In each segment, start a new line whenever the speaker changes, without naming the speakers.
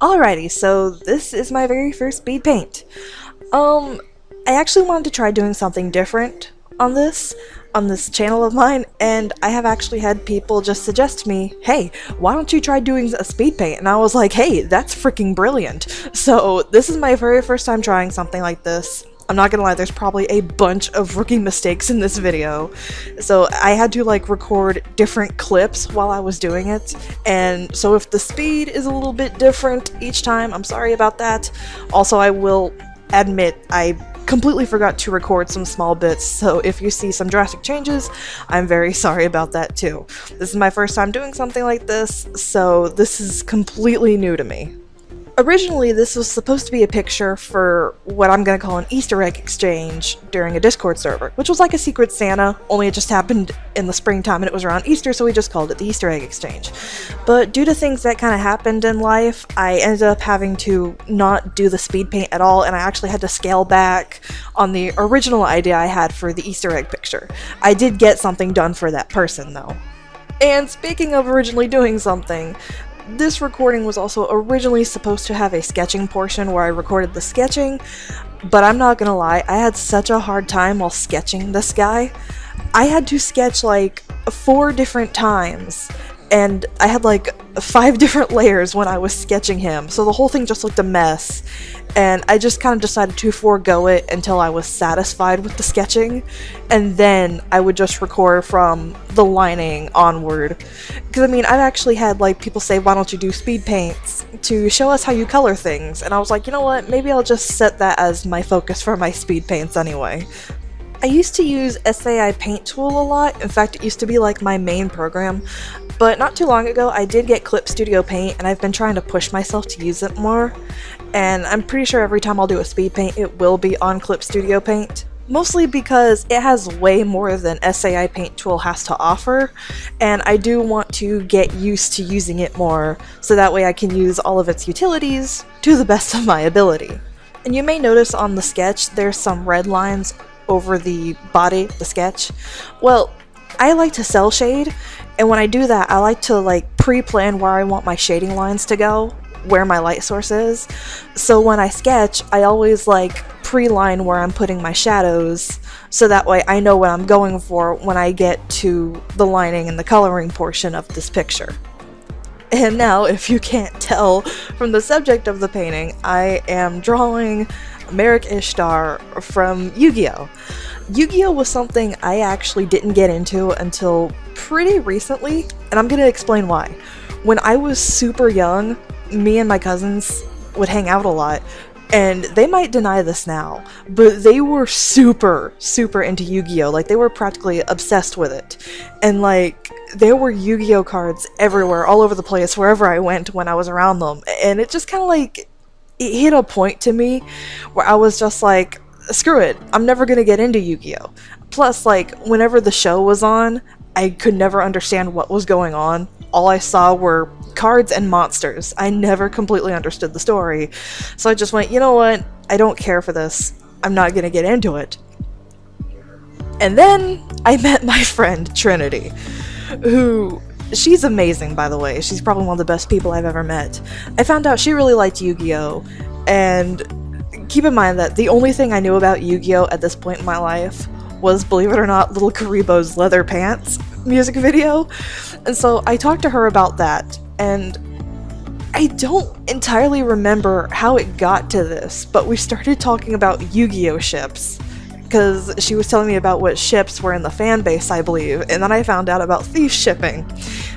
Alrighty, so this is my very first speed paint. I actually wanted to try doing something different on this channel of mine, and I have actually had people just suggest to me, hey, why don't you try doing a speed paint? And I was like, hey, that's freaking brilliant. So this is my very first time trying something like this. I'm not gonna lie, there's probably a bunch of rookie mistakes in this video. So I had to like record different clips while I was doing it, and so if the speed is a little bit different each time, I'm sorry about that. Also, I will admit I completely forgot to record some small bits, so if you see some drastic changes, I'm very sorry about that too. This is my first time doing something like this, so this is completely new to me. Originally, this was supposed to be a picture for what I'm gonna call an Easter egg exchange during a Discord server, which was like a Secret Santa, only it just happened in the springtime and it was around Easter, so we just called it the Easter egg exchange. But due to things that kind of happened in life, I ended up having to not do the speed paint at all, and I actually had to scale back on the original idea I had for the Easter egg picture. I did get something done for that person, though. And speaking of originally doing something, this recording was also originally supposed to have a sketching portion where I recorded the sketching, but I'm not gonna lie, I had such a hard time while sketching this guy. I had to sketch like 4 different times, and I had like 5 different layers when I was sketching him, so the whole thing just looked a mess, and I just kind of decided to forego it until I was satisfied with the sketching, and then I would just record from the lining onward. Because I mean, I've actually had like people say, why don't you do speed paints to show us how you color things, and I was like, you know what, maybe I'll just set that as my focus for my speed paints anyway. I used to use SAI Paint Tool a lot. In fact, it used to be like my main program, but not too long ago I did get Clip Studio Paint, and I've been trying to push myself to use it more, and I'm pretty sure every time I'll do a speed paint it will be on Clip Studio Paint. Mostly because it has way more than SAI Paint Tool has to offer, and I do want to get used to using it more, so that way I can use all of its utilities to the best of my ability. And you may notice on the sketch there's some red lines over the body, the sketch. Well, I like to cell shade, and when I do that I like to like pre-plan where I want my shading lines to go, where my light source is. So when I sketch, I always like pre-line where I'm putting my shadows, so that way I know what I'm going for when I get to the lining and the coloring portion of this picture. And now, if you can't tell from the subject of the painting, I am drawing Marik Ishtar from YuGiOh. YuGiOh was something I actually didn't get into until pretty recently, and I'm gonna explain why. When I was super young, me and my cousins would hang out a lot, and they might deny this now, but they were super into YuGiOh. Like, they were practically obsessed with it, and like there were YuGiOh cards everywhere, all over the place, wherever I went when I was around them, and it just kind of like, it hit a point to me where I was just like, screw it, I'm never gonna get into YuGiOh. Plus, like, whenever the show was on, I could never understand what was going on. All I saw were cards and monsters. I never completely understood the story. So I just went, you know what, I don't care for this. I'm not gonna get into it. And then I met my friend Trinity, who, she's amazing, by the way. She's probably one of the best people I've ever met. I found out she really liked YuGiOh, and keep in mind that the only thing I knew about YuGiOh at this point in my life was, believe it or not, Little Karibo's Leather Pants music video. And so I talked to her about that, and I don't entirely remember how it got to this, but we started talking about Yu-Gi-Oh ships, because she was telling me about what ships were in the fan base, I believe, and then I found out about thief shipping,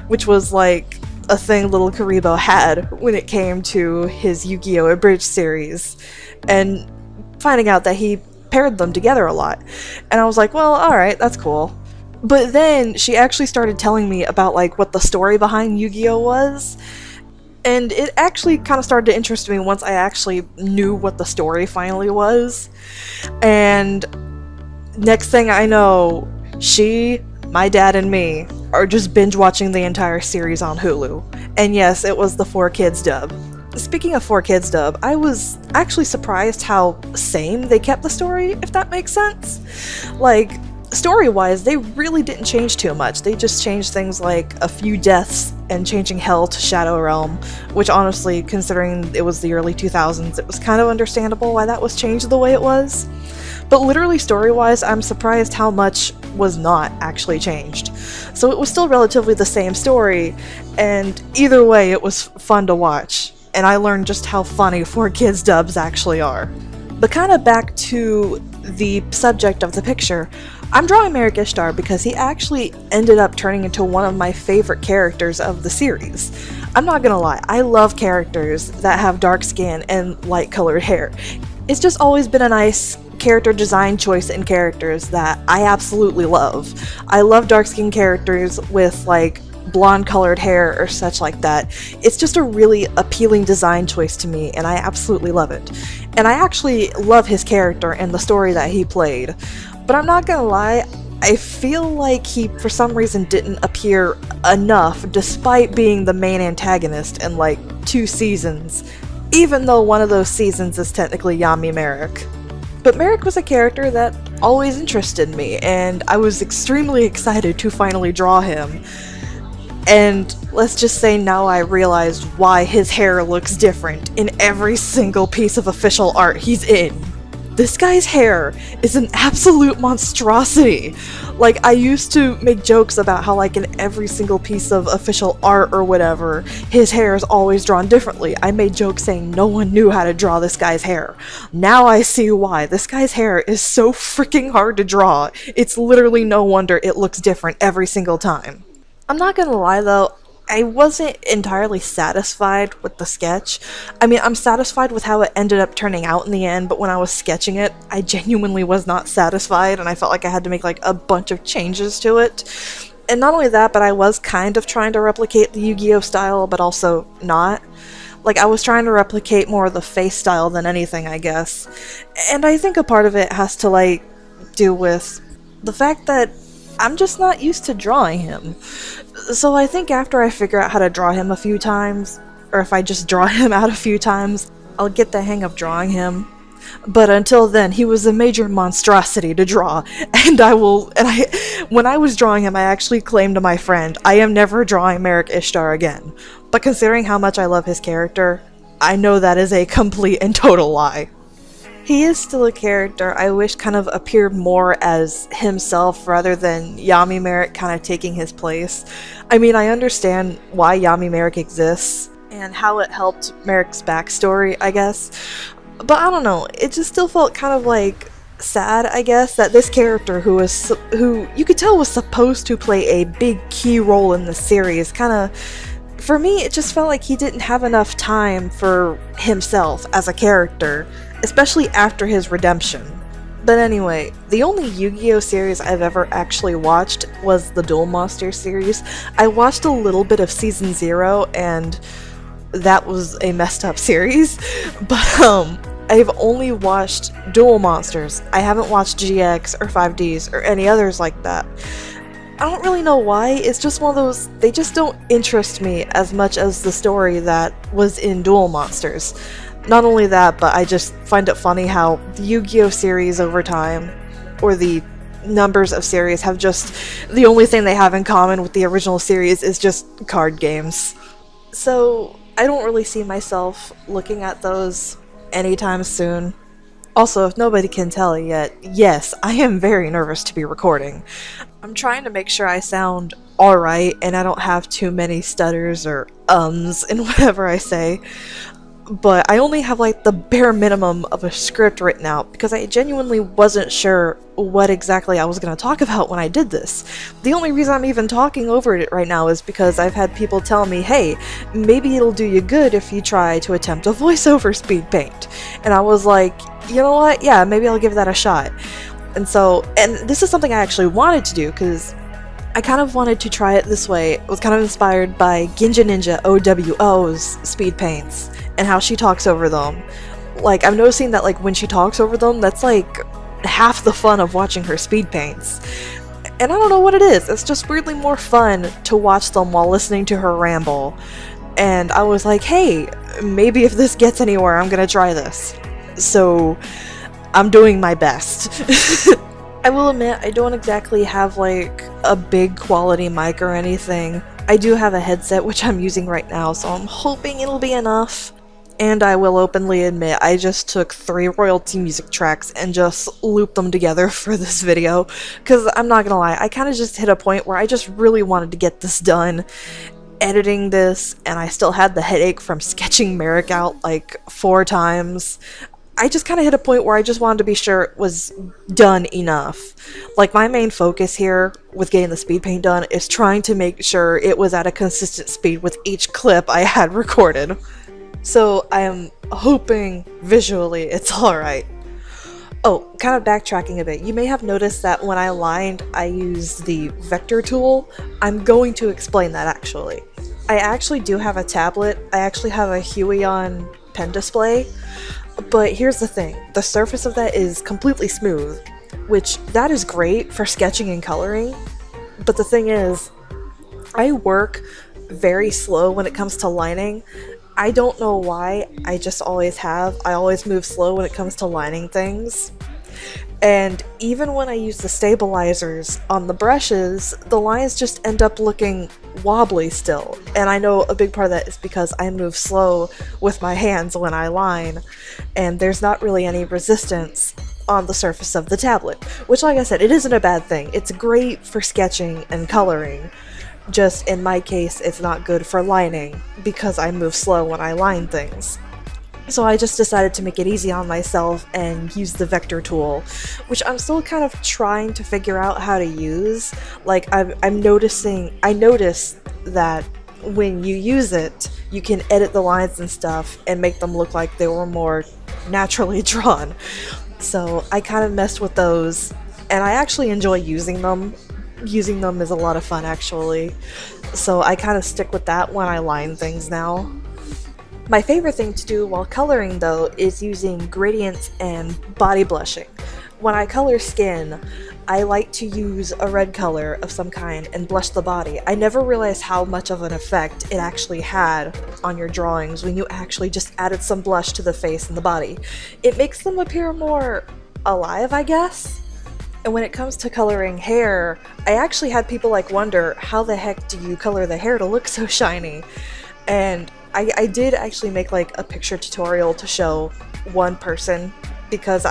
which was like a thing Little Karibo had when it came to his Yu-Gi-Oh! Abridged series, and finding out that he paired them together a lot. And I was like, well, alright, that's cool. But then she actually started telling me about like what the story behind Yu-Gi-Oh! Was, and it actually kind of started to interest me once I actually knew what the story finally was. And next thing I know, she, my dad, and me are just binge watching the entire series on Hulu. And yes, it was the 4Kids dub. Speaking of 4Kids dub, I was actually surprised how same they kept the story, if that makes sense. Like, story-wise, they really didn't change too much. They just changed things like a few deaths and changing Hell to Shadow Realm, which honestly, considering it was the early 2000s, it was kind of understandable why that was changed the way it was. But literally story-wise, I'm surprised how much was not actually changed. So it was still relatively the same story, and either way it was fun to watch, and I learned just how funny 4Kids dubs actually are. But kinda back to the subject of the picture, I'm drawing Marik Ishtar because he actually ended up turning into one of my favorite characters of the series. I'm not gonna lie, I love characters that have dark skin and light colored hair. It's just always been a nice character design choice in characters that I absolutely love. I love dark-skinned characters with like blonde colored hair or such like that. It's just a really appealing design choice to me, and I absolutely love it. And I actually love his character and the story that he played. But I'm not gonna lie, I feel like he for some reason didn't appear enough despite being the main antagonist in like 2 seasons, even though one of those seasons is technically Yami Marik. But Marik was a character that always interested me, and I was extremely excited to finally draw him. And let's just say now I realized why his hair looks different in every single piece of official art he's in. This guy's hair is an absolute monstrosity. Like, I used to make jokes about how like in every single piece of official art or whatever, his hair is always drawn differently. I made jokes saying no one knew how to draw this guy's hair. Now I see why. This guy's hair is so freaking hard to draw. It's literally no wonder it looks different every single time. I'm not gonna lie though, I wasn't entirely satisfied with the sketch. I mean, I'm satisfied with how it ended up turning out in the end, but when I was sketching it, I genuinely was not satisfied, and I felt like I had to make like a bunch of changes to it. And not only that, but I was kind of trying to replicate the YuGiOh style, but also not. Like, I was trying to replicate more of the face style than anything, I guess. And I think a part of it has to like do with the fact that I'm just not used to drawing him. So I think after I figure out how to draw him a few times, or if I just draw him out a few times, I'll get the hang of drawing him. But until then, he was a major monstrosity to draw, and when I was drawing him, I actually claimed to my friend, I am never drawing Marik Ishtar again. But considering how much I love his character, I know that is a complete and total lie. He is still a character I wish kind of appeared more as himself rather than Yami Marik kind of taking his place. I mean, I understand why Yami Marik exists and how it helped Marik's backstory, I guess. But I don't know, it just still felt kind of like sad, I guess, that this character who you could tell was supposed to play a big key role in the series, kind of, for me, it just felt like he didn't have enough time for himself as a character, especially after his redemption. But anyway, the only YuGiOh series I've ever actually watched was the Duel Monsters series. I watched a little bit of Season 0, and that was a messed up series, but I've only watched Duel Monsters. I haven't watched GX or 5Ds or any others like that. I don't really know why, it's just one of those, they just don't interest me as much as the story that was in Duel Monsters. Not only that, but I just find it funny how the YuGiOh series over time, or the numbers of series, have just, the only thing they have in common with the original series is just card games. So I don't really see myself looking at those anytime soon. Also, if nobody can tell yet, yes, I am very nervous to be recording. I'm trying to make sure I sound alright and I don't have too many stutters or ums in whatever I say. But I only have like the bare minimum of a script written out because I genuinely wasn't sure what exactly I was going to talk about when I did this. The only reason I'm even talking over it right now is because I've had people tell me, hey, maybe it'll do you good if you try to attempt a voiceover speed paint. And I was like, you know what, yeah, maybe I'll give that a shot. And this is something I actually wanted to do because I kind of wanted to try it this way. It was kind of inspired by Ginja Ninja OWO's speed paints and how she talks over them. Like, I'm noticing that like when she talks over them, that's like half the fun of watching her speed paints. And I don't know what it is, it's just weirdly more fun to watch them while listening to her ramble. And I was like, hey, maybe if this gets anywhere, I'm gonna try this. So I'm doing my best. I will admit, I don't exactly have like a big quality mic or anything, I do have a headset which I'm using right now, so I'm hoping it'll be enough. And I will openly admit, I just took 3 royalty music tracks and just looped them together for this video, because I'm not gonna lie, I kind of just hit a point where I just really wanted to get this done. Editing this, and I still had the headache from sketching Marik out like 4 times. I just kind of hit a point where I just wanted to be sure it was done enough. Like, my main focus here with getting the speed paint done is trying to make sure it was at a consistent speed with each clip I had recorded. So I am hoping visually it's alright. Oh, kind of backtracking a bit, you may have noticed that when I lined, I used the vector tool. I'm going to explain that actually. I actually do have a tablet. I actually have a YuGiOh pen display. But here's the thing, the surface of that is completely smooth, which that is great for sketching and coloring. But the thing is, I work very slow when it comes to lining. I don't know why, I just always have. I always move slow when it comes to lining things. And even when I use the stabilizers on the brushes, the lines just end up looking wobbly still. And I know a big part of that is because I move slow with my hands when I line, and there's not really any resistance on the surface of the tablet. Which, like I said, it isn't a bad thing. It's great for sketching and coloring. Just in my case, it's not good for lining because I move slow when I line things. So I just decided to make it easy on myself and use the vector tool, which I'm still kind of trying to figure out how to use. Like, I noticed that when you use it, you can edit the lines and stuff and make them look like they were more naturally drawn. So I kind of messed with those, and I actually enjoy using them. Using them is a lot of fun, actually. So I kind of stick with that when I line things now. My favorite thing to do while coloring, though, is using gradients and body blushing. When I color skin, I like to use a red color of some kind and blush the body. I never realized how much of an effect it actually had on your drawings when you actually just added some blush to the face and the body. It makes them appear more alive, I guess? And when it comes to coloring hair, I actually had people like wonder, how the heck do you color the hair to look so shiny? And I did actually make like a picture tutorial to show one person, because they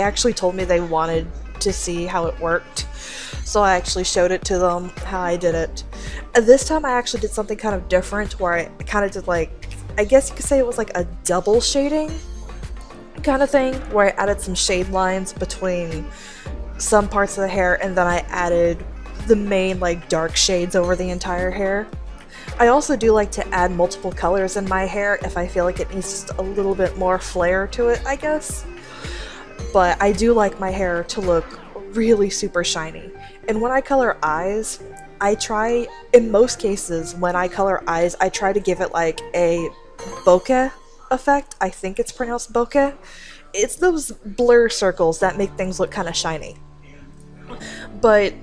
actually told me they wanted to see how it worked. So I actually showed it to them, how I did it. And this time I actually did something kind of different, where I kind of did like, I guess you could say it was like a double shading kind of thing, where I added some shade lines between some parts of the hair, and then I added the main like dark shades over the entire hair. I also do like to add multiple colors in my hair if I feel like it needs just a little bit more flair to it, I guess. But I do like my hair to look really super shiny. And when I color eyes, in most cases, when I color eyes, I try to give it like a bokeh effect. I think it's pronounced bokeh. It's those blur circles that make things look kind of shiny. But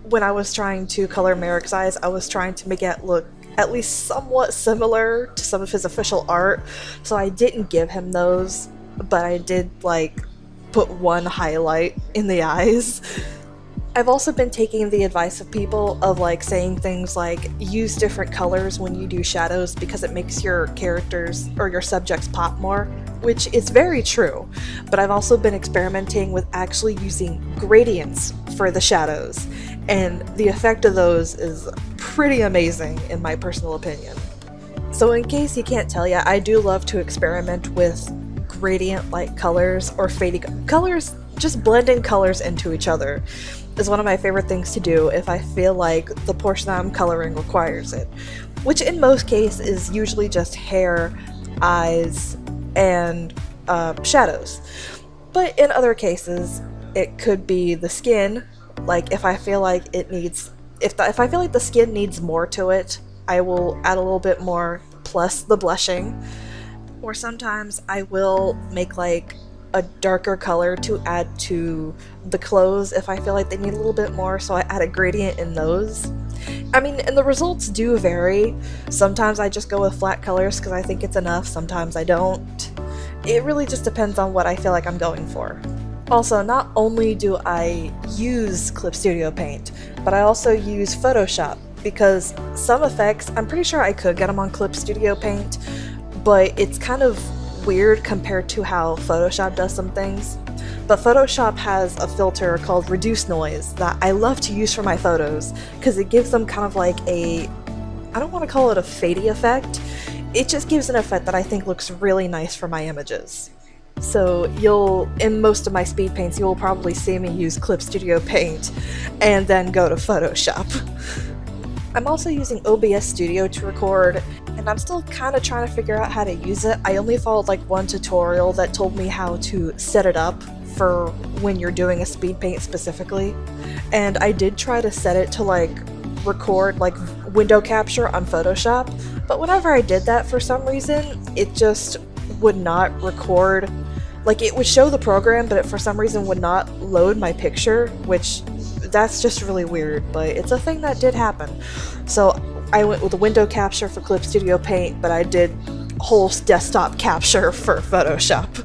when I was trying to color Marik's eyes, I was trying to make it look at least somewhat similar to some of his official art, so I didn't give him those, but I did like put one highlight in the eyes. I've also been taking the advice of people of like saying things like use different colors when you do shadows because it makes your characters or your subjects pop more, which is very true, but I've also been experimenting with actually using gradients for the shadows, and the effect of those is pretty amazing in my personal opinion. So in case you can't tell yet, I do love to experiment with gradient-like colors or fading colors. Just blending colors into each other is one of my favorite things to do if I feel like the portion that I'm coloring requires it, which in most cases is usually just hair, eyes, and shadows. But in other cases, it could be the skin. Like if I feel like it needs, if I feel like the skin needs more to it, I will add a little bit more plus the blushing. Or sometimes I will make like a darker color to add to the clothes if I feel like they need a little bit more, so I add a gradient in those. I mean, and the results do vary. Sometimes I just go with flat colors because I think it's enough, sometimes I don't. It really just depends on what I feel like I'm going for. Also, not only do I use Clip Studio Paint, but I also use Photoshop. because some effects, I'm pretty sure I could get them on Clip Studio Paint, but it's kind of weird compared to how Photoshop does some things. But Photoshop has a filter called Reduce Noise that I love to use for my photos because it gives them kind of like a, I don't want to call it a fadey effect, it just gives an effect that I think looks really nice for my images. So in most of my speed paints, you'll probably see me use Clip Studio Paint and then go to Photoshop. I'm also using OBS Studio to record, and I'm still kind of trying to figure out how to use it. I only followed like one tutorial that told me how to set it up for when you're doing a speed paint specifically, and I did try to set it to like record like window capture on Photoshop, but whenever I did that, for some reason it just would not record. Like, it would show the program, but it for some reason would not load my picture, which that's just really weird, but it's a thing that did happen. So I went with a window capture for Clip Studio Paint, but I did whole desktop capture for Photoshop.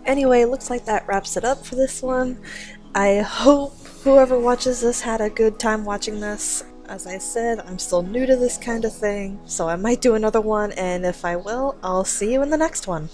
Anyway, looks like that wraps it up for this one. I hope whoever watches this had a good time watching this. As I said, I'm still new to this kind of thing, so I might do another one, and if I will, I'll see you in the next one.